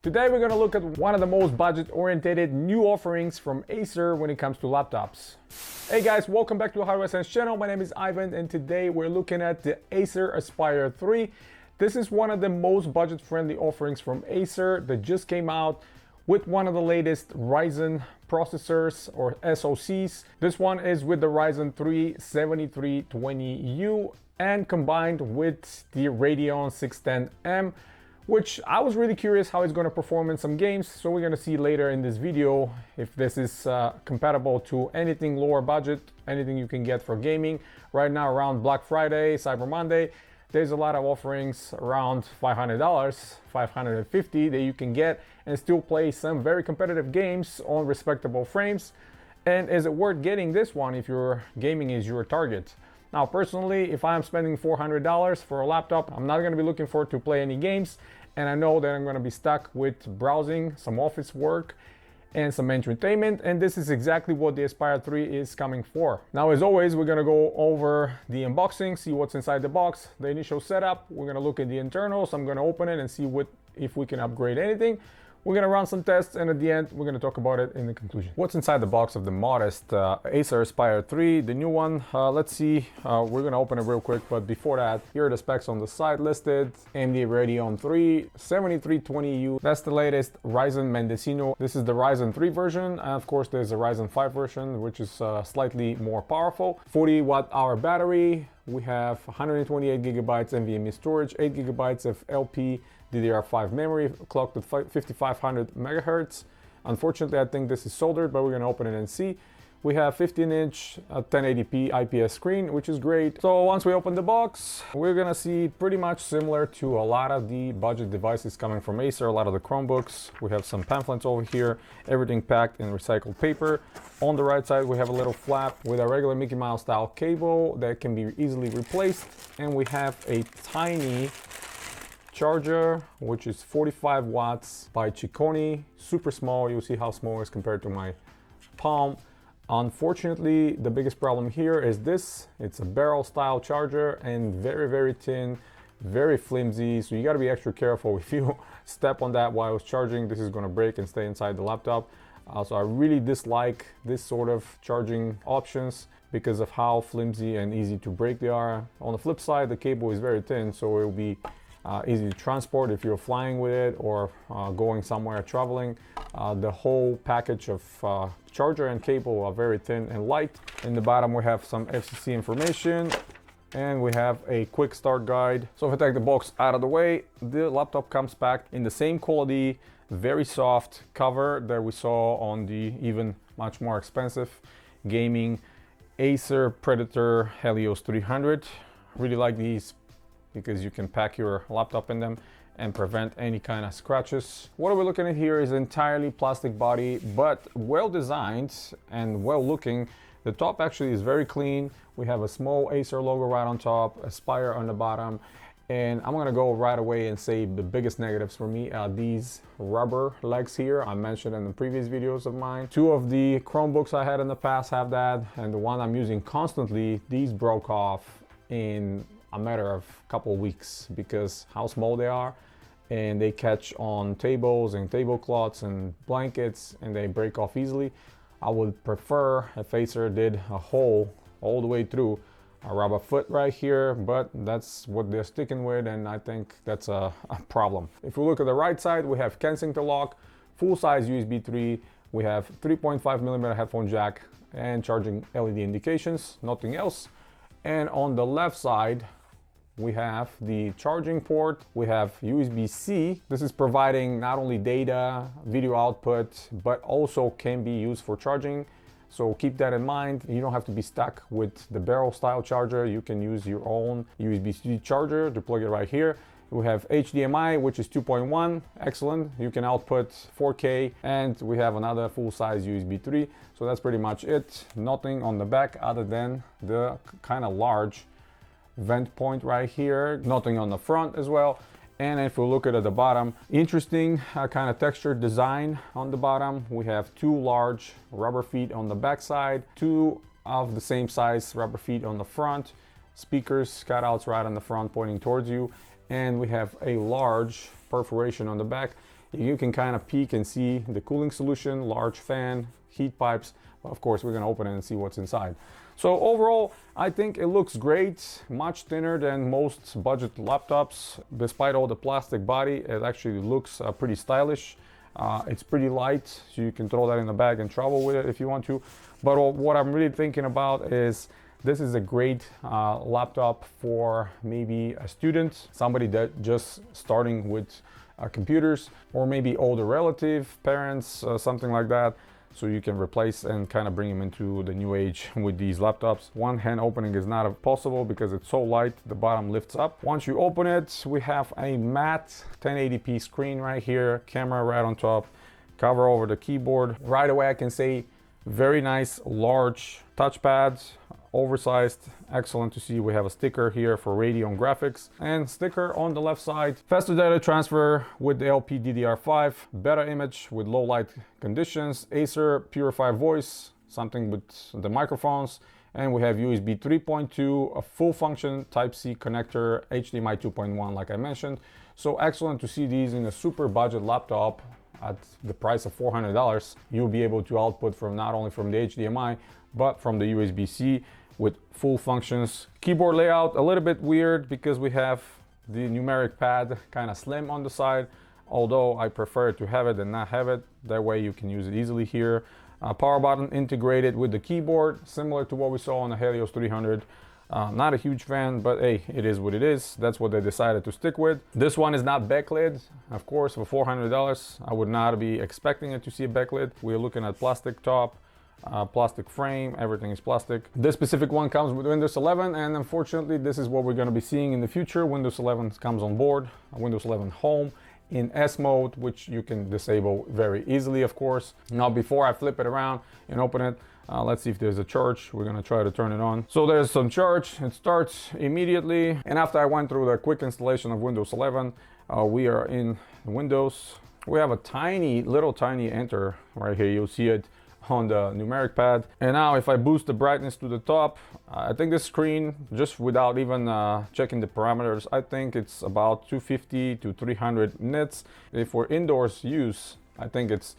Today we're going to look at one of the most budget-oriented new offerings from Acer when it comes to laptops. Hey guys, welcome back to Hardware Sense channel. My name is Ivan and today we're looking at the Acer Aspire 3. This is one of the most budget-friendly offerings from Acer that just came out with one of the latest Ryzen processors or SoCs. This one is with the Ryzen 3 7320U and combined with the Radeon 610M, which I was really curious how it's going to perform in some games. So we're going to see later in this video if this is compatible to anything lower budget, anything you can get for gaming. Right now around Black Friday, Cyber Monday, there's a lot of offerings around $500, $550 that you can get and still play some very competitive games on respectable frames. And is it worth getting this one if your gaming is your target? Now, personally, if I'm spending $400 for a laptop, I'm not going to be looking for it to play any games. And I know that I'm going to be stuck with browsing, some office work, and some entertainment. And this is exactly what the Aspire 3 is coming for. Now, as always, we're going to go over the unboxing, see what's inside the box, the initial setup. We're going to look at the internals. I'm going to open it and see if we can upgrade anything. We're going to run some tests, and at the end, we're going to talk about it in the conclusion. What's inside the box of the modest Acer Aspire 3, the new one? Let's see. We're going to open it real quick, but before that, here are the specs on the side listed. AMD Radeon 3 7320U. That's the latest Ryzen Mendocino. This is the Ryzen 3 version, and of course, there's a Ryzen 5 version, which is slightly more powerful. 40 watt-hour battery. We have 128 gigabytes NVMe storage, 8 gigabytes of LP DDR5 memory, clocked at 5500 megahertz. Unfortunately, I think this is soldered, but we're going to open it and see. We have 15-inch 1080p IPS screen, which is great. So once we open the box, we're going to see pretty much similar to a lot of the budget devices coming from Acer, a lot of the Chromebooks. We have some pamphlets over here, everything packed in recycled paper. On the right side, we have a little flap with a regular Mickey Mouse style cable that can be easily replaced. And we have a tiny charger, which is 45 watts by Chicone, super small. You'll see how small it is compared to my palm. Unfortunately, the biggest problem here is this. It's a barrel style charger and very, very thin, very flimsy. So you got to be extra careful. If you step on that while it's charging, this is going to break and stay inside the laptop. So I really dislike this sort of charging options because of how flimsy and easy to break they are. On the flip side, the cable is very thin, so it will be easy to transport if you're flying with it or going somewhere traveling. The whole package of charger and cable are very thin and light. In the bottom we have some FCC information and we have a quick start guide. So if I take the box out of the way, the laptop comes packed in the same quality, very soft cover that we saw on the even much more expensive gaming Acer Predator Helios 300. Really like these because you can pack your laptop in them and prevent any kind of scratches. What we're looking at here is entirely plastic body, but well designed and well looking. The top actually is very clean. We have a small Acer logo right on top, Aspire on the bottom, and I'm gonna go right away and say the biggest negatives for me are these rubber legs here. I mentioned in the previous videos of mine. Two of the Chromebooks I had in the past have that, and the one I'm using constantly, these broke off in a matter of a couple of weeks because how small they are, and they catch on tables and tablecloths and blankets and they break off easily. I would prefer if Acer did a hole all the way through, a rubber foot right here, but that's what they're sticking with, and I think that's a problem. If we look at the right side, we have Kensington lock, full-size USB 3, we have 3.5mm headphone jack and charging LED indications, nothing else. And on the left side, we have the charging port, we have USB-C. This is providing not only data, video output, but also can be used for charging. So keep that in mind. You don't have to be stuck with the barrel style charger. You can use your own USB-C charger to plug it right here. We have HDMI, which is 2.1, excellent. You can output 4K, and we have another full-size USB 3. So that's pretty much it. Nothing on the back other than the kind of large vent point right here. Nothing on the front as well. And if we look at the bottom, interesting kind of textured design on the bottom. We have two large rubber feet on the back side, two of the same size rubber feet on the front, speakers cutouts right on the front pointing towards you, and we have a large perforation on the back. You can kind of peek and see the cooling solution, large fan, heat pipes. Of course, we're gonna open it and see what's inside. So overall, I think it looks great, much thinner than most budget laptops. Despite all the plastic body, it actually looks pretty stylish. It's pretty light, so you can throw that in the bag and travel with it if you want to. But what I'm really thinking about is this is a great laptop for maybe a student, somebody that just starting with computers, or maybe older relative, parents, something like that. So you can replace and kind of bring them into the new age with these laptops. One hand opening is not possible because it's so light, the bottom lifts up. Once you open it, we have a matte 1080p screen right here, camera right on top, cover over the keyboard. Right away I can say very nice large touchpads, oversized, excellent to see. We have a sticker here for Radeon graphics and sticker on the left side. Faster data transfer with the LPDDR5, better image with low light conditions, Acer purified voice, something with the microphones, and we have USB 3.2, a full function Type-C connector, HDMI 2.1 like I mentioned. So excellent to see these in a super budget laptop at the price of $400. You'll be able to output from not only from the HDMI, but from the USB-C with full functions. Keyboard layout a little bit weird because we have the numeric pad kind of slim on the side, although I prefer to have it than not have it. That way you can use it easily here. Power button integrated with the keyboard, similar to what we saw on the Helios 300. Not a huge fan, but hey, it is what it is. That's what they decided to stick with. This one is not backlit. Of course, for $400, I would not be expecting it to see a backlit. We're looking at plastic top, plastic frame, everything is plastic. This specific one comes with Windows 11, and unfortunately this is what we're going to be seeing in the future. Windows 11 comes on board, Windows 11 Home in S mode, which you can disable very easily, of course. Now before I flip it around and open it, let's see if there's a charge. We're gonna try to turn it on. So there's some charge, it starts immediately, and after I went through the quick installation of Windows 11, we are in Windows. We have a little tiny enter right here. You'll see it on the numeric pad. And now if I boost the brightness to the top, I think this screen, just without even checking the parameters, I think it's about 250 to 300 nits. If we're indoors use, I think it's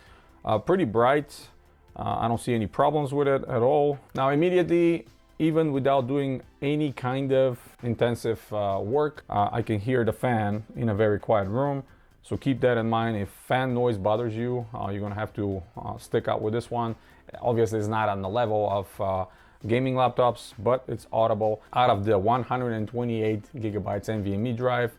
pretty bright. I don't see any problems with it at all. Now immediately, even without doing any kind of intensive work, I can hear the fan in a very quiet room. So keep that in mind. If fan noise bothers you, you're gonna have to stick out with this one. Obviously it's not on the level of gaming laptops, but it's audible. Out of the 128 gigabytes NVMe drive,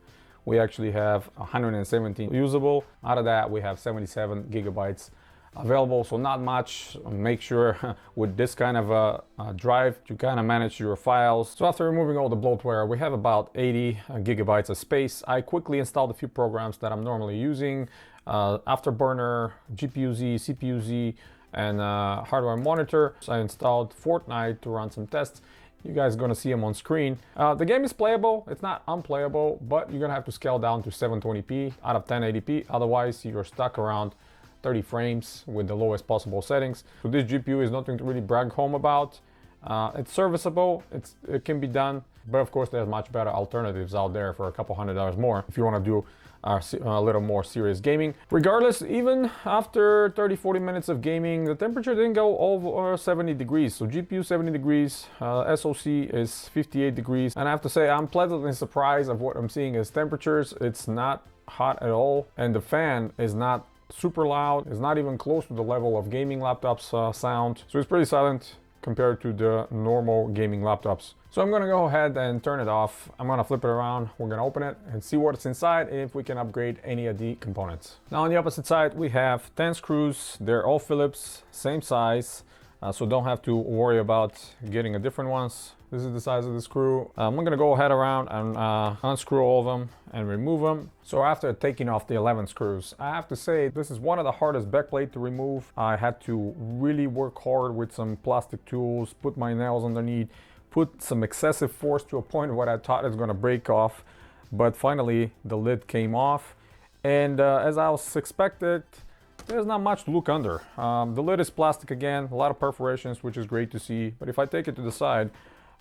we actually have 117 usable. Out of that, we have 77 gigabytes available, so not much. Make sure with this kind of a drive to kind of manage your files. So after removing all the bloatware, we have about 80 gigabytes of space. I quickly installed a few programs that I'm normally using, Afterburner, GPU-Z, CPU-Z, and hardware monitor. So I installed Fortnite to run some tests. You guys are gonna see them on screen. The game is playable, it's not unplayable, but you're gonna have to scale down to 720p out of 1080p, otherwise you're stuck around 30 frames with the lowest possible settings. So this GPU is nothing to really brag home about. It's serviceable, it can be done, but of course there's much better alternatives out there for a couple $100 more if you want to do a little more serious gaming. Regardless, even after 30-40 minutes of gaming, the temperature didn't go over 70 degrees. So GPU 70 degrees, SoC is 58 degrees, and I have to say I'm pleasantly surprised of what I'm seeing as temperatures. It's not hot at all, and the fan is not super loud. It's not even close to the level of gaming laptops sound. So it's pretty silent compared to the normal gaming laptops. So I'm gonna go ahead and turn it off. I'm gonna flip it around. We're gonna open it and see what's inside and if we can upgrade any of the components. Now on the opposite side, we have 10 screws. They're all Phillips, same size. So don't have to worry about getting a different ones. This is the size of the screw. I'm gonna go ahead around and unscrew all of them and remove them. So after taking off the 11 screws, I have to say this is one of the hardest backplate to remove. I had to really work hard with some plastic tools, put my nails underneath, put some excessive force to a point where I thought it's gonna break off. But finally the lid came off. And as I was expected, there's not much to look under. The lid is plastic again, a lot of perforations, which is great to see. But if I take it to the side,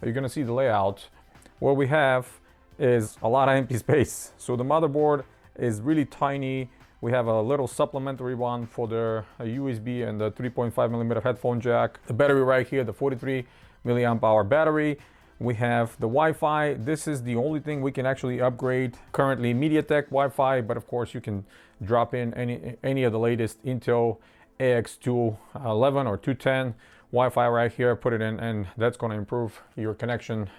you're gonna see the layout. What we have is a lot of empty space. So the motherboard is really tiny. We have a little supplementary one for the USB and the 3.5mm headphone jack. The battery right here, the 43 milliamp hour battery. We have the Wi-Fi. This is the only thing we can actually upgrade. Currently MediaTek Wi-Fi, but of course you can drop in any of the latest Intel AX211 or 210 Wi-Fi right here, put it in, and that's going to improve your connection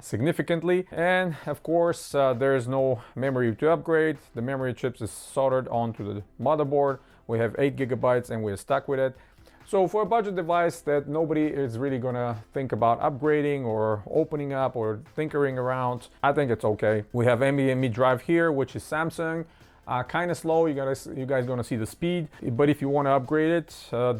significantly. And of course there's no memory to upgrade. The memory chips is soldered onto the motherboard. We have 8 gigabytes and we're stuck with it. So for a budget device that nobody is really gonna think about upgrading or opening up or tinkering around, I think it's okay. We have NVMe drive here, which is Samsung. Kind of slow, you guys gonna see the speed, but if you want to upgrade it,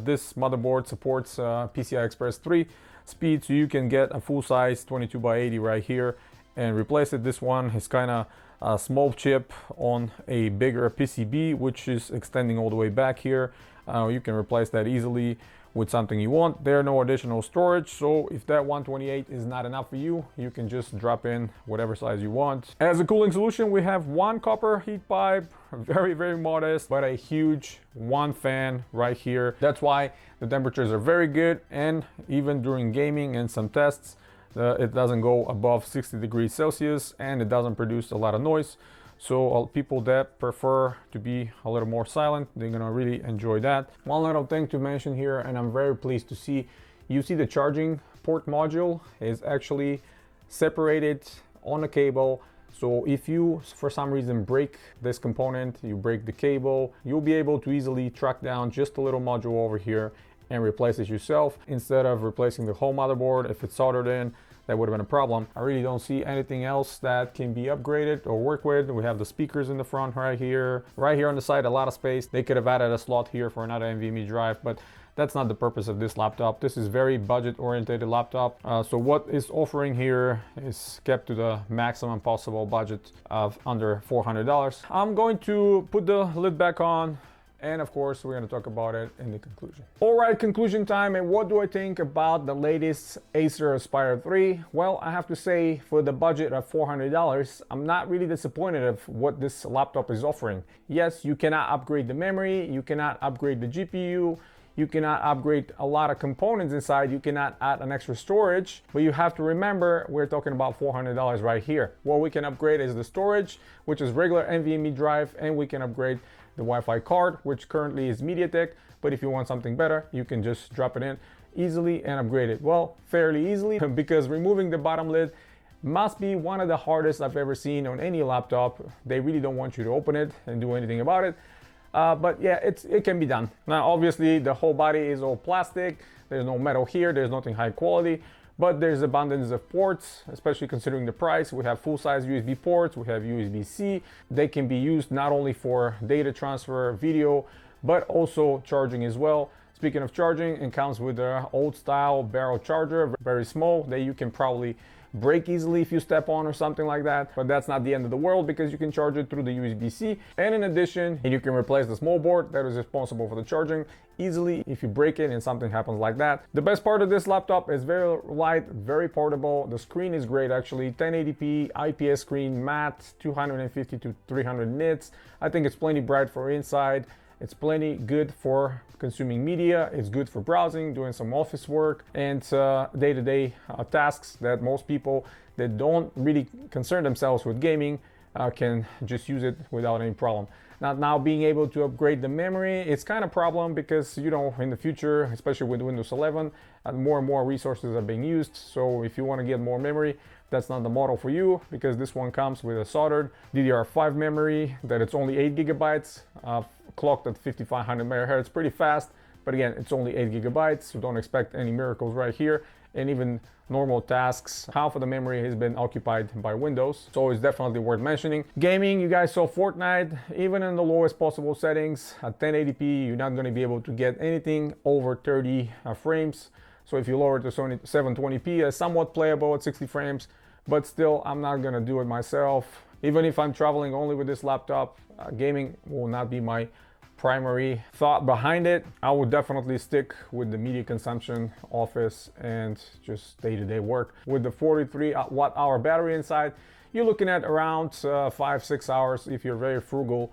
this motherboard supports PCI Express 3 speed, so you can get a full-size 22x80 right here and replace it. This one is kind of a small chip on a bigger PCB, which is extending all the way back here. You can replace that easily with something you want. There are no additional storage, so if that 128 is not enough for you, you can just drop in whatever size you want. As a cooling solution, we have one copper heat pipe, very modest, but a huge one fan right here. That's why the temperatures are very good, and even during gaming and some tests, it doesn't go above 60 degrees Celsius and it doesn't produce a lot of noise. So people that prefer to be a little more silent, they're gonna really enjoy that. One little thing to mention here, and I'm very pleased to see, you see the charging port module is actually separated on a cable. So if you, for some reason, break this component, you break the cable, you'll be able to easily track down just a little module over here and replace it yourself instead of replacing the whole motherboard. If it's soldered in, that would have been a problem. I really don't see anything else that can be upgraded or work with. We have the speakers in the front right here on the side, a lot of space. They could have added a slot here for another NVMe drive, but that's not the purpose of this laptop. This is very budget oriented laptop. So what is offering here is kept to the maximum possible budget of under $400. I'm going to put the lid back on, and of course, we're going to talk about it in the conclusion. All right, conclusion time. And what do I think about the latest Acer Aspire 3? Well, I have to say, for the budget of $400, I'm not really disappointed of what this laptop is offering. Yes, you cannot upgrade the memory, you cannot upgrade the GPU, you cannot upgrade a lot of components inside, you cannot add an extra storage, but you have to remember, we're talking about $400 right here. What we can upgrade is the storage, which is regular NVMe drive, and we can upgrade the Wi-Fi card, which currently is MediaTek, but if you want something better, you can just drop it in easily and upgrade it. Well, fairly easily, because removing the bottom lid must be one of the hardest I've ever seen on any laptop. They really don't want you to open it and do anything about it. But yeah, it can be done. Now, obviously, the whole body is all plastic. There's no metal here. There's nothing high quality. But there's abundance of ports, especially considering the price. We have full-size USB ports, we have USB-C. They can be used not only for data transfer, video, but also charging as well. Speaking of charging, it comes with an old-style barrel charger, very small, that you can probably break easily if you step on or something like that, but that's not the end of the world because you can charge it through the USB-C, and in addition you can replace the small board that is responsible for the charging easily if you break it and something happens like that. The best part of this laptop is very light, very portable. The screen is great actually, 1080p IPS screen, matte, 250 to 300 nits. I think it's plenty bright for inside. It's plenty good for consuming media. It's good for browsing, doing some office work, and day-to-day tasks that most people that don't really concern themselves with gaming can just use it without any problem. Now being able to upgrade the memory, it's kind of a problem because, you know, in the future, especially with Windows 11, more and more resources are being used. So if you want to get more memory, that's not the model for you, because this one comes with a soldered DDR5 memory that it's only 8 gigabytes, clocked at 5500 megahertz, pretty fast. But again, it's only 8 gigabytes, so don't expect any miracles right here. And even normal tasks, half of the memory has been occupied by Windows, so it's definitely worth mentioning. Gaming, you guys saw Fortnite, even in the lowest possible settings at 1080p, you're not going to be able to get anything over 30 frames. So if you lower it to 720p, it's somewhat playable at 60 frames, but still, I'm not going to do it myself. Even if I'm traveling only with this laptop, gaming will not be my primary thought behind it. I would definitely stick with the media consumption, office, and just day-to-day work. With the 43 watt-hour battery inside, you're looking at around 5-6 hours if you're very frugal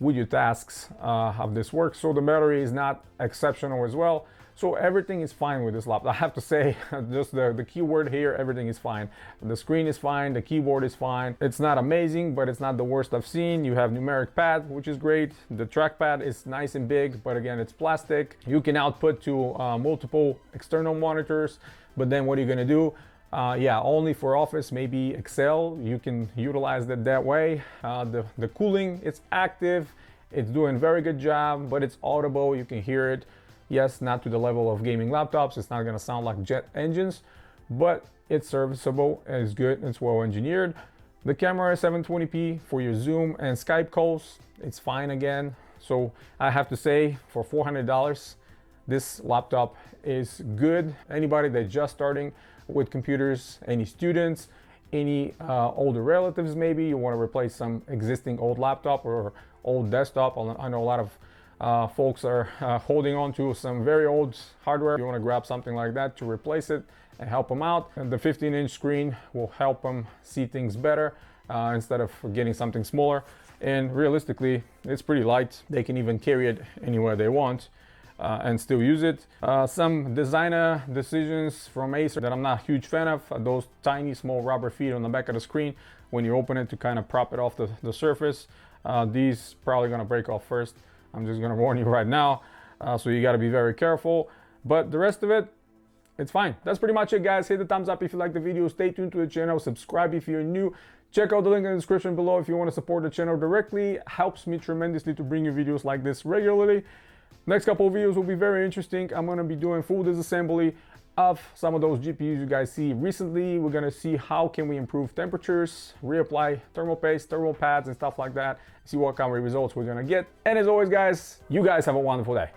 with your tasks of this work. So the battery is not exceptional as well. So everything is fine with this laptop. I have to say, just the keyword here, everything is fine. The screen is fine, the keyboard is fine. It's not amazing, but it's not the worst I've seen. You have numeric pad, which is great. The trackpad is nice and big, but again, it's plastic. You can output to multiple external monitors, but then what are you gonna do? Yeah, only for office, maybe Excel. You can utilize it that way. The cooling, it's active. It's doing very good job, but it's audible, you can hear it. Yes, not to the level of gaming laptops. It's not gonna sound like jet engines, but it's serviceable, it's good, it's well engineered. The camera is 720p for your Zoom and Skype calls. It's fine again. So I have to say, for $400, this laptop is good. Anybody that's just starting with computers, any students, any older relatives, maybe you wanna replace some existing old laptop or old desktop. I know a lot of folks are holding on to some very old hardware. You want to grab something like that to replace it and help them out. And the 15-inch screen will help them see things better instead of getting something smaller. And realistically, it's pretty light. They can even carry it anywhere they want and still use it. Some designer decisions from Acer that I'm not a huge fan of, those tiny small rubber feet on the back of the screen when you open it to kind of prop it off the surface. These probably gonna break off first. I'm just gonna warn you right now. So you gotta be very careful, but the rest of it, it's fine. That's pretty much it, guys. Hit the thumbs up if you like the video. Stay tuned to the channel. Subscribe if you're new. Check out the link in the description below if you want to support the channel directly. Helps me tremendously to bring you videos like this regularly. Next couple of videos will be very interesting. I'm gonna be doing full disassembly of some of those GPUs you guys see recently. We're gonna see how can we improve temperatures, reapply thermal paste, thermal pads and stuff like that. See what kind of results we're gonna get. And as always, guys, you guys have a wonderful day.